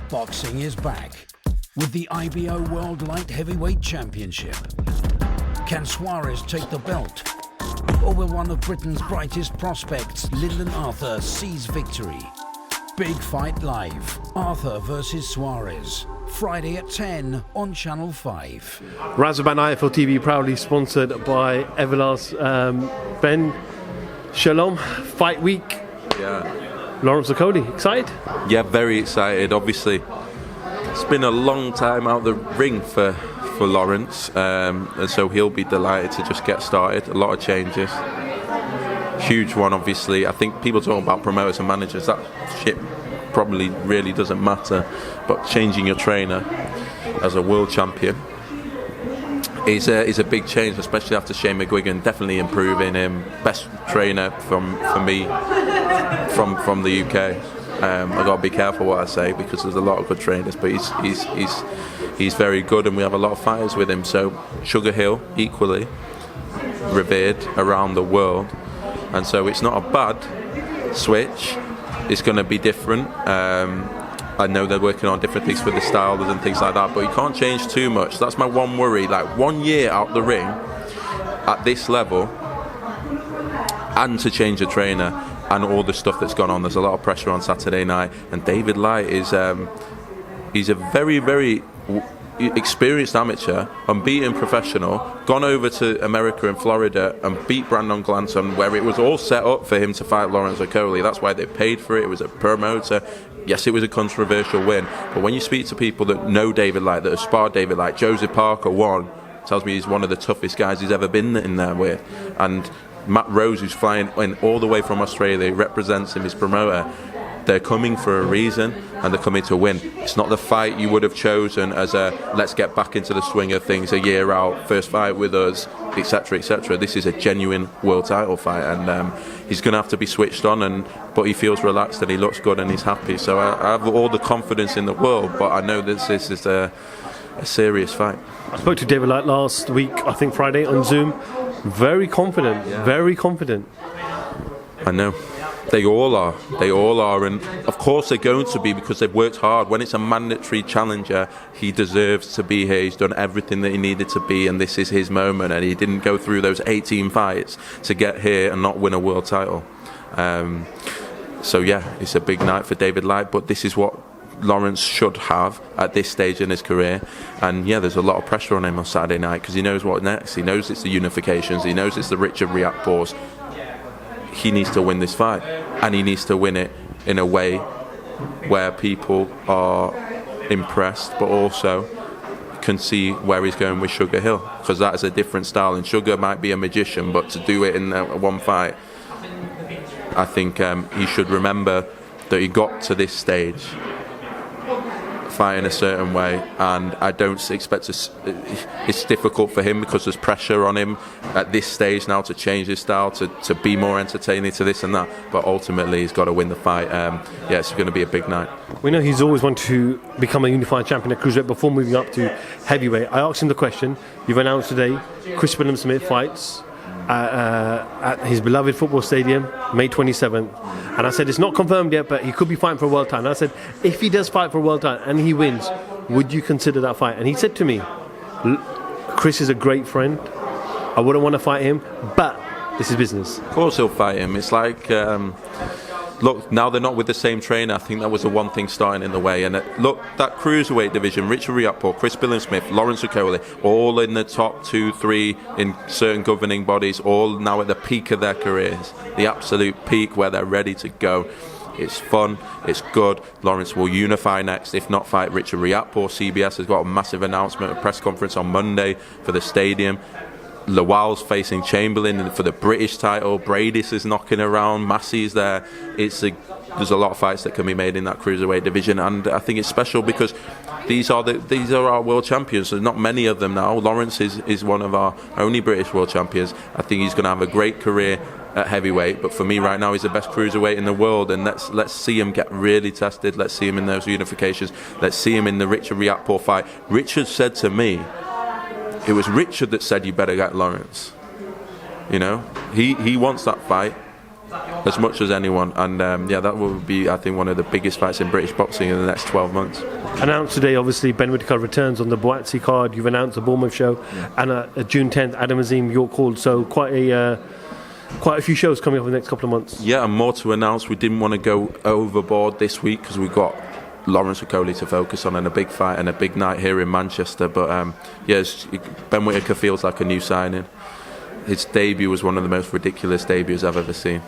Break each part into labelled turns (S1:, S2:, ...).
S1: Boxing is back with the IBO World Light Heavyweight Championship. Can Suarez take the belt? Or will one of Britain's brightest prospects, Lyndon Arthur, seize victory? Big Fight Live, Arthur versus Suarez. Friday at 10 on Channel 5.
S2: Razaban IFL TV proudly sponsored by Everlast. Ben, Shalom, fight week.
S3: Yeah.
S2: Lawrence Okoli, excited?
S3: Yeah, very excited. Obviously, it's been a long time out the ring for Lawrence, and so he'll be delighted to just get started. A lot of changes. Huge one, obviously. I think people talk about promoters and managers. That shit probably really doesn't matter, but changing your trainer as a world champion is a big change, especially after Shane McGuigan definitely improving him. Best trainer for me from the UK. I got to be careful what I say because there's a lot of good trainers, but he's very good, and we have a lot of fighters with him. So Sugar Hill equally revered around the world, and so it's not a bad switch. It's going to be different. I know they're working on different things for the styles and things like that, but you can't change too much. That's my one worry. Like 1 year out the ring at this level, and to change a trainer and all the stuff that's gone on. There's a lot of pressure on Saturday night, and David Light is he's a very, very experienced amateur, unbeaten professional, gone over to America and Florida and beat Brandon Glanton, where it was all set up for him to fight Lawrence Okoli. That's why they paid for it. It was a promoter. Yes, it was a controversial win, but when you speak to people that know David Light, that have sparred David Light, Joseph Parker won, tells me he's one of the toughest guys he's ever been in there with, and Matt Rose, who's flying in all the way from Australia, represents him, his promoter. They're coming for a reason, and they're coming to win. It's not the fight you would have chosen as a let's get back into the swing of things a year out, first fight with us, etc., etc. This is a genuine world title fight, and he's going to have to be switched on, but he feels relaxed and he looks good and he's happy. So I have all the confidence in the world, but I know this is a serious fight.
S2: I spoke to David Light last week, I think Friday, on Zoom. Very confident, very confident.
S3: I know. They all are, and of course they're going to be because they've worked hard. When it's a mandatory challenger, he deserves to be here. He's done everything that he needed to be, and this is his moment, and he didn't go through those 18 fights to get here and not win a world title. So yeah, it's a big night for David Light, but this is what Lawrence should have at this stage in his career. And yeah, there's a lot of pressure on him on Saturday night because he knows what next. He knows it's the unifications, he knows it's the Richard Riakpor's. He needs to win this fight, and he needs to win it in a way where people are impressed, but also can see where he's going with Sugar Hill, because that is a different style, and Sugar might be a magician, but to do it in one fight, I think he should remember that he got to this stage fighting a certain way, and I don't expect it's difficult for him because there's pressure on him at this stage now to change his style, to be more entertaining, to this and that, but ultimately he's got to win the fight. It's going to be a big night.
S2: We know he's always wanted to become a unified champion at cruiserweight before moving up to heavyweight. I asked him the question. You've announced today Chris Smith fights at his beloved football stadium, May 27th. And I said, it's not confirmed yet, but he could be fighting for a world title. And I said, if he does fight for a world title and he wins, would you consider that fight? And he said to me, Chris is a great friend. I wouldn't want to fight him, but this is business.
S3: Of course he'll fight him. It's like, look, now they're not with the same trainer. I think that was the one thing starting in the way. And look, that cruiserweight division, Richard Riakporhe, Chris Smith, Lawrence Okoli, all in the top 2-3 in certain governing bodies, all now at the peak of their careers, the absolute peak where they're ready to go. It's fun, it's good. Lawrence will unify next, if not fight Richard Riakporhe. CBS has got a massive announcement, a press conference on Monday for the stadium. Lawal's facing Chamberlain for the British title. Bradis is knocking around. Massey's there. There's a lot of fights that can be made in that cruiserweight division, and I think it's special because these are our world champions. There's not many of them now. Lawrence is one of our only British world champions. I think he's going to have a great career at heavyweight, but for me right now he's the best cruiserweight in the world, and let's see him get really tested. Let's see him in those unifications. Let's see him in the Richard Riakporhe fight. Richard said to me, it was Richard that said you better get Lawrence. You know, he wants that fight. as much as anyone. And that will be, I think, one of the biggest fights in British boxing in the next 12 months.
S2: Announced today, obviously, Ben Whittaker returns on the Boatsi card. You've announced the Bournemouth show, and June 10th, Adam Azim, York Hall. So quite a few shows coming up in the next couple of months. Yeah, and more to announce. We didn't want to go overboard this week because we've got Lawrence Okoli to focus on and a big fight and a big night here in Manchester. But Ben Whittaker feels like a new signing. His debut was one of the most ridiculous debuts I've ever seen,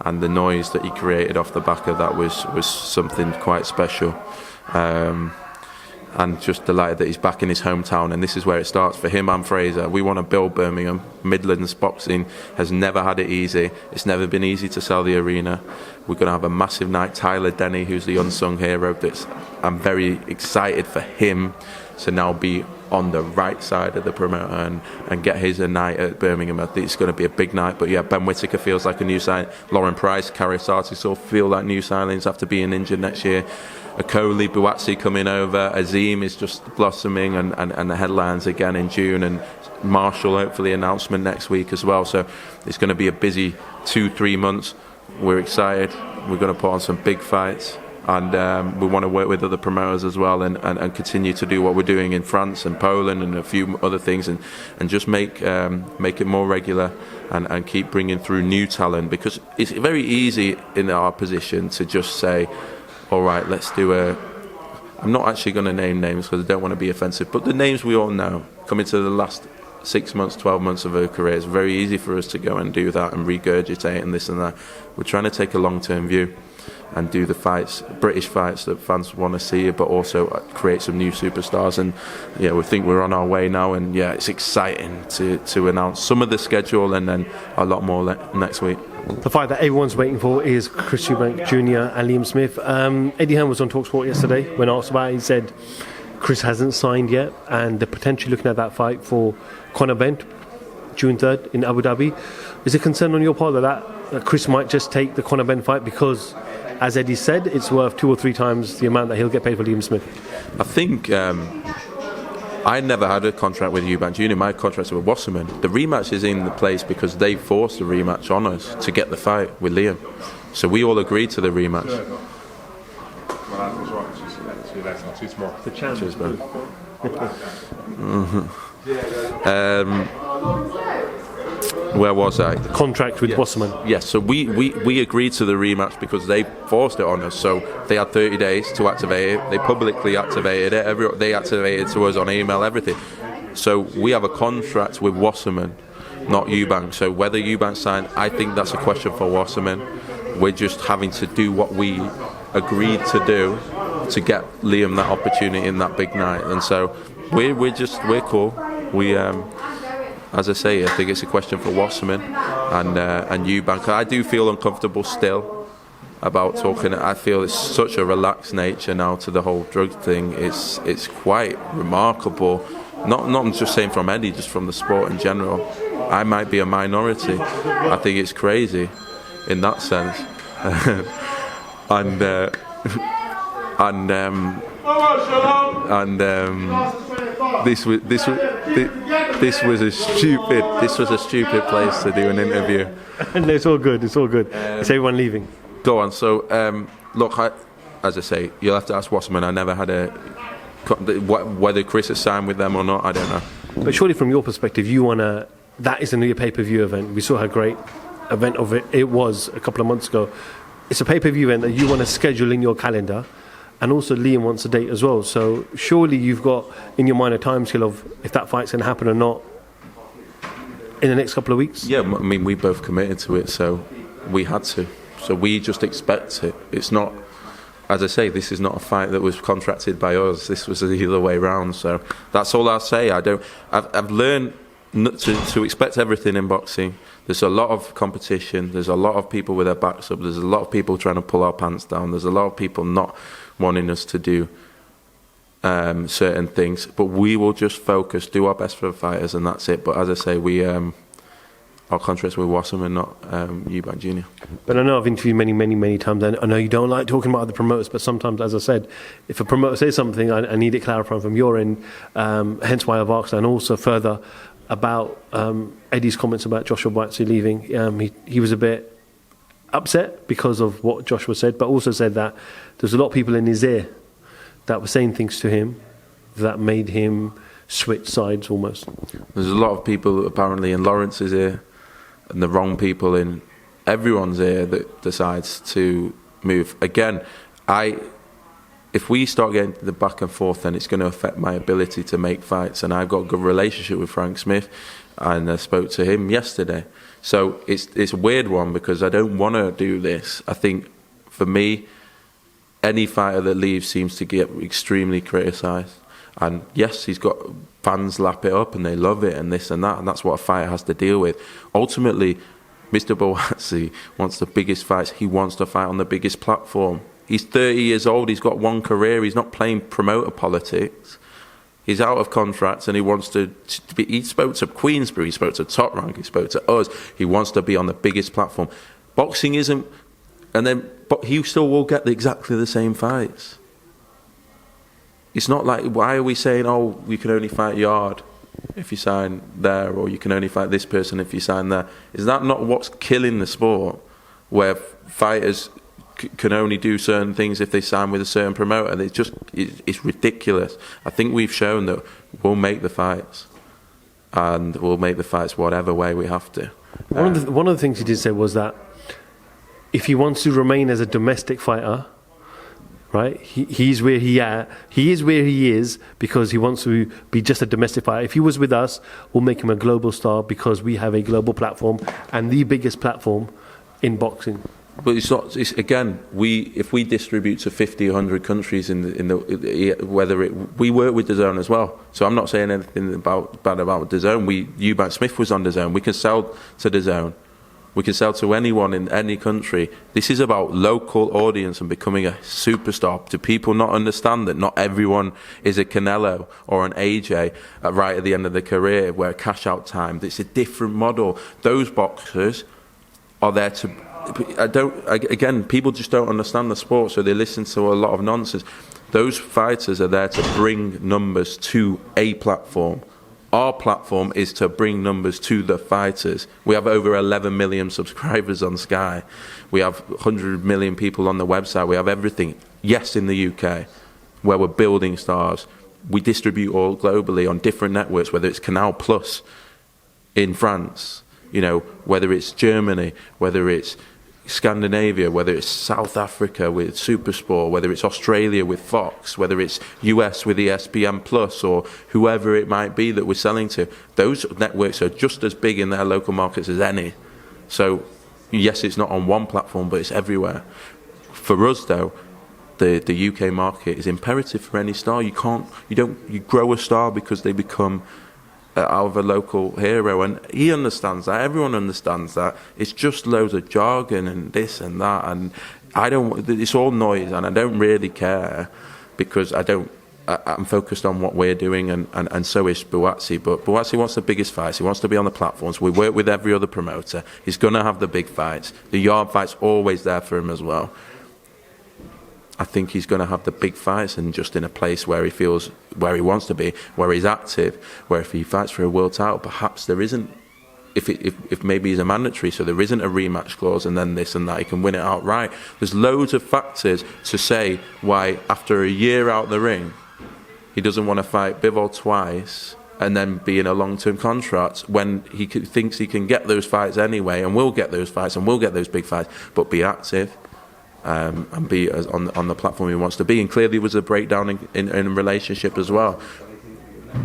S2: and the noise that he created off the back of that was something quite special. And just delighted that he's back in his hometown, and this is where it starts for him and Fraser. We want to build Birmingham. Midlands boxing has never had it easy. It's never been easy to sell the arena. We're going to have a massive night. Tyler Denny, who's the unsung hero, I'm very excited for him to now be on the right side of the promoter and get his night at Birmingham. I think it's going to be a big night. But yeah, Ben Whittaker feels like a new sign. Lauren Price, Carrie Sartis all feel like new signings after being injured next year. Okoli, Boatsi coming over. Azim is just blossoming and the headlines again in June. And Marshall, hopefully, announcement next week as well. So it's going to be a busy 2-3 months. We're excited. We're going to put on some big fights. And we want to work with other promoters as well and continue to do what we're doing in France and Poland and a few other things and just make it more regular and keep bringing through new talent, because it's very easy in our position to just say, all right, let's do I'm not actually going to name names because I don't want to be offensive, but the names we all know coming to the last 6 months, 12 months of her career, it's very easy for us to go and do that and regurgitate and this and that. We're trying to take a long-term view and do the fights, British fights that fans want to see, but also create some new superstars. And yeah, we think we're on our way now, and yeah, it's exciting to announce some of the schedule and then a lot more next week. The fight that everyone's waiting for is Chris Eubank Jr. and Liam Smith. Eddie Hearn was on TalkSport yesterday when asked about it. He said Chris hasn't signed yet, and they're potentially looking at that fight for Conor Benn, June 3rd in Abu Dhabi. Is it a concern on your part that Chris might just take the Conor Benn fight because, as Eddie said, it's worth 2 or 3 times the amount that he'll get paid for Liam Smith?
S3: I think I never had a contract with Eubank Jr. My contract's with Wasserman. The rematch is in the place because they forced the rematch on us to get the fight with Liam. So we all agreed to the rematch.
S2: The chance.
S3: Cheers, bro. Where was I?
S2: The contract with Wasserman.
S3: Yes, so we agreed to the rematch because they forced it on us. So they had 30 days to activate it. They publicly activated it. They activated it to us on email, everything. So we have a contract with Wasserman, not Eubank. So whether Eubank signed, I think that's a question for Wasserman. We're just having to do what we agreed to do to get Liam that opportunity in that big night. And so we're cool. We as I say, I think it's a question for Wasserman and Eubank. I do feel uncomfortable still about talking. I feel it's such a relaxed nature now to the whole drug thing. It's quite remarkable. Not just saying from Eddie, just from the sport in general. I might be a minority. I think it's crazy in that sense. This was a stupid place to do an interview.
S2: And it's all good. It's everyone leaving.
S3: Go on. So look, as I say, you'll have to ask Wasserman. I never had whether Chris has signed with them or not, I don't know.
S2: But surely from your perspective, that is a new pay-per-view event. We saw how great event of it was a couple of months ago. It's a pay-per-view event that you want to schedule in your calendar, and also Liam wants a date as well. So surely you've got in your mind a timescale of if that fight's going to happen or not in the next couple of weeks.
S3: Yeah, I mean, we both committed to it, so we had to. So we just expect it. It's not, as I say, this is not a fight that was contracted by us. This was the other way round. So that's all I'll say. I've learned not to expect everything in boxing. There's a lot of competition. There's a lot of people with their backs up. There's a lot of people trying to pull our pants down. There's a lot of people not wanting us to do certain things. But we will just focus, do our best for the fighters, and that's it. But as I say, our contracts with Wasserman, not Eubank Jr.
S2: But I know I've interviewed many times, and I know you don't like talking about other promoters, but sometimes, as I said, if a promoter says something, I need it clarified from your end, hence why I've asked, and also further about Eddie's comments about Joshua Boatsi leaving. He was a bit upset because of what Joshua said, but also said that there's a lot of people in his ear that were saying things to him that made him switch sides almost.
S3: There's a lot of people apparently in Lawrence's ear and the wrong people in everyone's ear that decides to move. Again, if we start getting the back and forth, then it's going to affect my ability to make fights. And I've got a good relationship with Frank Smith, and I spoke to him yesterday. So it's a weird one because I don't want to do this. I think for me, any fighter that leaves seems to get extremely criticised. And yes, he's got fans lap it up and they love it and this and that, and that's what a fighter has to deal with. Ultimately, Mr. Buatsi wants the biggest fights. He wants to fight on the biggest platform. He's 30 years old. He's got one career. He's not playing promoter politics. He's out of contracts and he wants to be. He spoke to Queensbury. He spoke to Top Rank. He spoke to us. He wants to be on the biggest platform. Boxing isn't, but he still will get exactly the same fights. It's not like, why are we saying, oh, you can only fight Yard if you sign there, or you can only fight this person if you sign there? Is that not what's killing the sport, where fighters can only do certain things if they sign with a certain promoter? It's ridiculous. I think we've shown that we'll make the fights, and we'll make the fights whatever way we have to.
S2: One of the things he did say was that if he wants to remain as a domestic fighter, right, he's where he is where he is because he wants to be just a domestic fighter. If he was with us, we'll make him a global star because we have a global platform and the biggest platform in boxing.
S3: But it's not. It's, again, if we distribute to 50, 100 countries we work with Dazn as well. So I'm not saying anything bad about Dazn. Eubank Smith was on Dazn. We can sell to Dazn. We can sell to anyone in any country. This is about local audience and becoming a superstar. Do people not understand that not everyone is a Canelo or an AJ right at the end of their career, where cash out time? It's a different model. Those boxers are there to. Again, people just don't understand the sport, so they listen to a lot of nonsense. Those fighters are there to bring numbers to a platform. Our platform is to bring numbers to the fighters. We have over 11 million subscribers on Sky. We have 100 million people on the website. We have everything. Yes, in the UK, where we're building stars. We distribute all globally on different networks, whether it's Canal Plus in France, whether it's Germany, whether it's Scandinavia, whether it's South Africa with Supersport, whether it's Australia with Fox, whether it's US with ESPN Plus, or whoever it might be that we're selling to. Those networks are just as big in their local markets as any. So yes, it's not on one platform, but it's everywhere. For us though, the UK market is imperative for any star. You grow a star because they become out of a local hero, and he understands that. Everyone understands that. It's just loads of jargon and this and that, and it's all noise, and I don't really care because I'm focused on what we're doing, and so is Buatsi. But Buatsi wants the biggest fights. He wants to be on the platforms. We work with every other promoter. He's going to have the big fights. The Yard fight's always there for him as well. I think he's going to have the big fights, and just in a place where he feels where he wants to be, where he's active, where if he fights for a world title, perhaps there isn't, if maybe he's a mandatory, so there isn't a rematch clause and then this and that, he can win it outright. There's loads of factors to say why after a year out the ring, he doesn't want to fight Bivol twice and then be in a long-term contract when he thinks he can get those fights anyway, and will get those fights and will get those big fights, but be active. And be on the platform he wants to be. And clearly there was a breakdown in a relationship as well.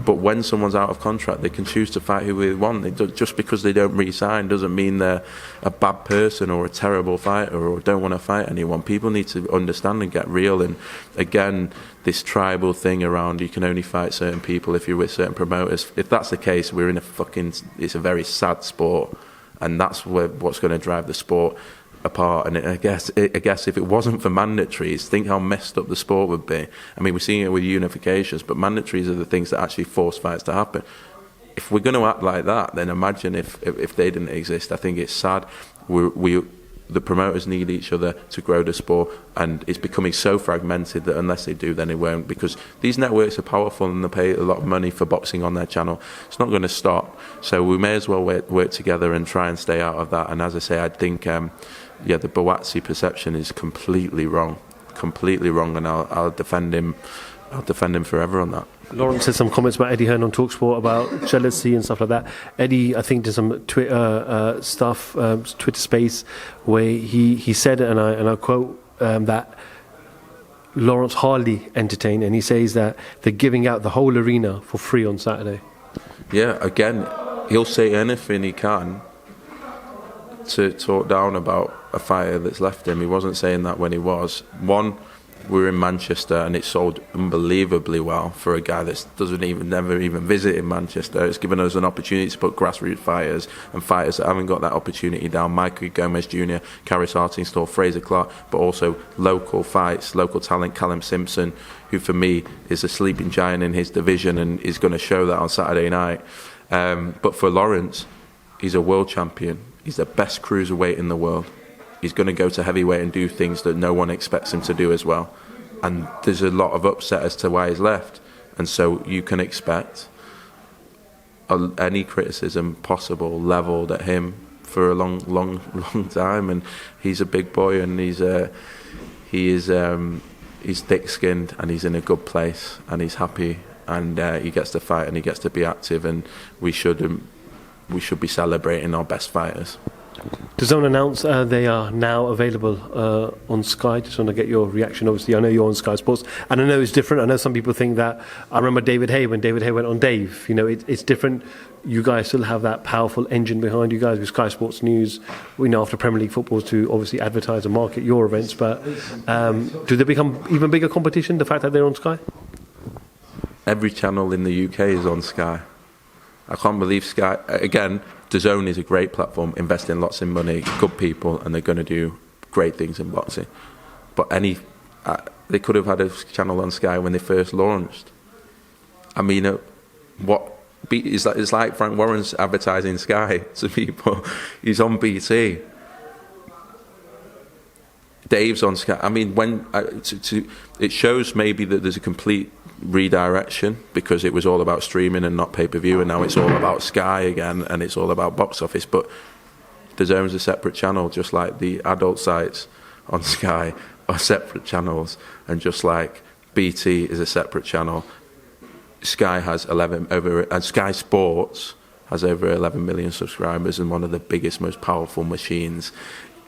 S3: But when someone's out of contract, they can choose to fight who they want. Just because they don't re-sign doesn't mean they're a bad person or a terrible fighter or don't want to fight anyone. People need to understand and get real. And again, this tribal thing around you can only fight certain people if you're with certain promoters. If that's the case, it's a very sad sport. And that's what's going to drive the sport apart. And I guess if it wasn't for mandatories, think how messed up the sport would be. I mean, we're seeing it with unifications, but mandatories are the things that actually force fights to happen. If we're going to act like that, then imagine if they didn't exist. I think it's sad. the promoters need each other to grow the sport, and it's becoming so fragmented that unless they do, then it won't, because these networks are powerful and they pay a lot of money for boxing on their channel. It's not going to stop, so we may as well work together and try and stay out of that. And as I say, I think the Buatsi perception is completely wrong, and I'll defend him forever on that.
S2: Lawrence said some comments about Eddie Hearn on TalkSport about jealousy and stuff like that. Eddie, I think, did some Twitter stuff, Twitter space, where he said, and I quote, that Lawrence hardly entertained, and he says that they're giving out the whole arena for free on Saturday.
S3: Yeah, again, he'll say anything he can to talk down about a fighter that's left him. He wasn't saying that when he was. We're in Manchester and it sold unbelievably well for a guy that never even visited Manchester. It's given us an opportunity to put grassroots fighters and fighters that haven't got that opportunity down. Michael Gomez Jr., Karis Hartingstall, Fraser Clark, but also local fights, local talent, Callum Simpson, who for me is a sleeping giant in his division and is going to show that on Saturday night. But for Lawrence, he's a world champion. He's the best cruiserweight in the world. He's going to go to heavyweight and do things that no one expects him to do as well. And there's a lot of upset as to why he's left. And so you can expect any criticism possible levelled at him for a long time. And he's a big boy, and he's thick-skinned, and he's in a good place, and he's happy, and he gets to fight and he gets to be active, and we should be celebrating our best fighters.
S2: Dazn announced they are now available on Sky. Just want to get your reaction. Obviously, I know you're on Sky Sports, and I know it's different. I know some people think that. I remember David Hay, when David Hay went on Dave. You know, it's different. You guys still have that powerful engine behind you guys with Sky Sports News. We know after Premier League football to obviously advertise and market your events. But do they become even bigger competition, the fact that they're on Sky?
S3: Every channel in the UK is on Sky. I can't believe Sky. Again, Dazn is a great platform, investing lots of money, good people, and they're going to do great things in boxing. But they could have had a channel on Sky when they first launched. I mean, it's like Frank Warren's advertising Sky to people. He's on BT. Dave's on Sky. I mean, it shows maybe that there's a complete redirection, because it was all about streaming and not pay-per-view, and now it's all about Sky again, and it's all about box office. But DAZN's a separate channel, just like the adult sites on Sky are separate channels, and just like BT is a separate channel. Sky has and Sky Sports has over 11 million subscribers, and one of the biggest, most powerful machines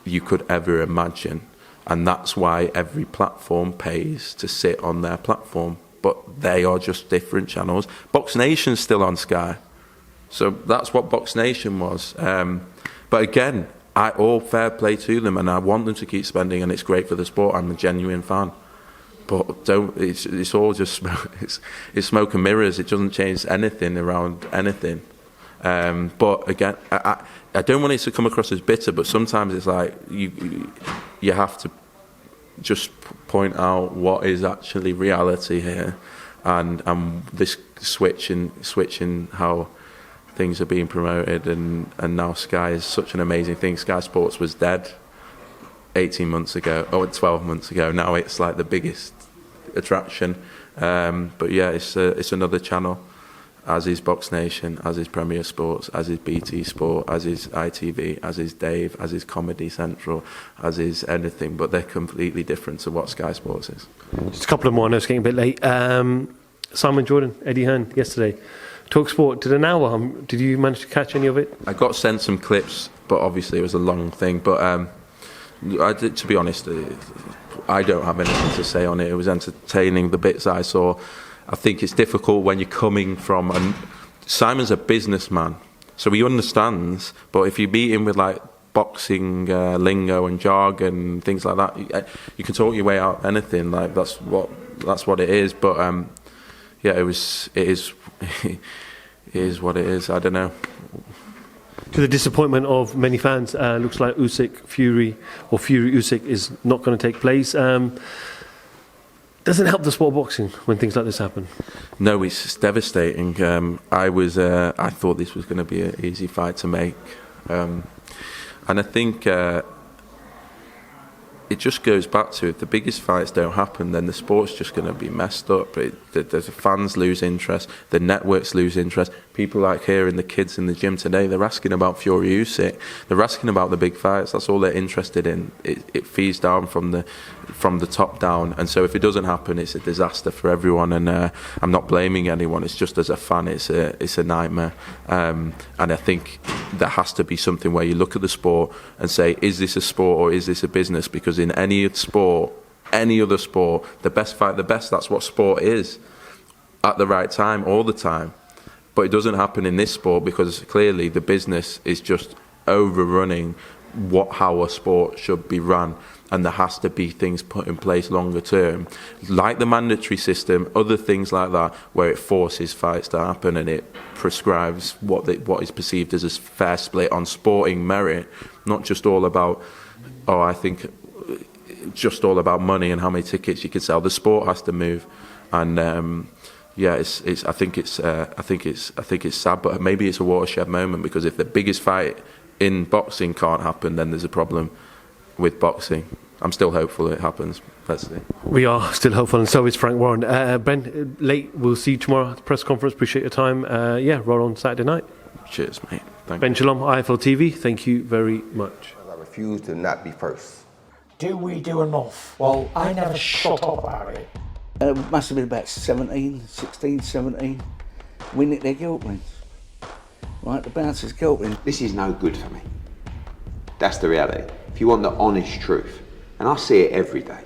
S3: you could ever imagine. And that's why every platform pays to sit on their platform. But they are just different channels. Box Nation's still on Sky. So that's what Box Nation was. But again, all fair play to them, and I want them to keep spending, and it's great for the sport. I'm a genuine fan. But it's all just smoke. It's smoke and mirrors. It doesn't change anything around anything. But again, I don't want it to come across as bitter, but sometimes it's like you have to just point out what is actually reality here, and this switching how things are being promoted, and now Sky is such an amazing thing. Sky Sports was dead 18 months ago, or 12 months ago. Now it's like the biggest attraction. But yeah, it's another channel, as is Box Nation, as is Premier Sports, as is BT Sport, as is ITV, as is Dave, as is Comedy Central, as is anything, but they're completely different to what Sky Sports is.
S2: Just a couple of more, I know it's getting a bit late. Simon Jordan, Eddie Hearn, yesterday. TalkSport did an hour. Did you manage to catch any of it?
S3: I got sent some clips, but obviously it was a long thing. But to be honest, I don't have anything to say on it. It was entertaining, the bits I saw. I think it's difficult when you're coming from... Simon's a businessman, so he understands, but if you meet him with like boxing lingo and jargon, things like that, you can talk your way out anything. Like that's what it is. But yeah, it is what it is. I don't know.
S2: To the disappointment of many fans, looks like Fury-Usyk is not going to take place. Doesn't help the sport of boxing when things like this happen.
S3: No, it's devastating. I thought this was going to be an easy fight to make, and I think it just goes back to, if the biggest fights don't happen, then the sport's just going to be messed up. The fans lose interest, the networks lose interest. People like hearing the kids in the gym today, they're asking about Fury-Usyk, they're asking about the big fights. That's all they're interested in. It feeds down from the top down, and so if it doesn't happen, it's a disaster for everyone. And I'm not blaming anyone. It's just, as a fan, it's a nightmare. And I think there has to be something where you look at the sport and say, is this a sport or is this a business? Because in any sport, any other sport, the best fight the best. That's what sport is, at the right time, all the time. But it doesn't happen in this sport because clearly the business is just overrunning how a sport should be run, and there has to be things put in place longer term, like the mandatory system, other things like that, where it forces fights to happen and it prescribes what is perceived as a fair split on sporting merit, not just all about, just all about money and how many tickets you can sell. The sport has to move, and I think it's sad, but maybe it's a watershed moment, because if the biggest fight in boxing can't happen, then there's a problem with boxing. I'm still hopeful it happens. Let's see.
S2: We are still hopeful, and so is Frank Warren. Ben, late, we'll see you tomorrow at the press conference. Appreciate your time. Roll on Saturday night.
S3: Cheers, mate. Thank
S2: Ben
S3: you.
S2: Shalom, IFL TV, thank you very much.
S4: I refuse to not be first.
S5: Do we do enough? Well, I never shut up about it.
S6: Must have been about 16, 17. We nicked their guilt rings. Right, the bouncer's guilt ring.
S7: This is no good for me. That's the reality. If you want the honest truth, and I see it every day,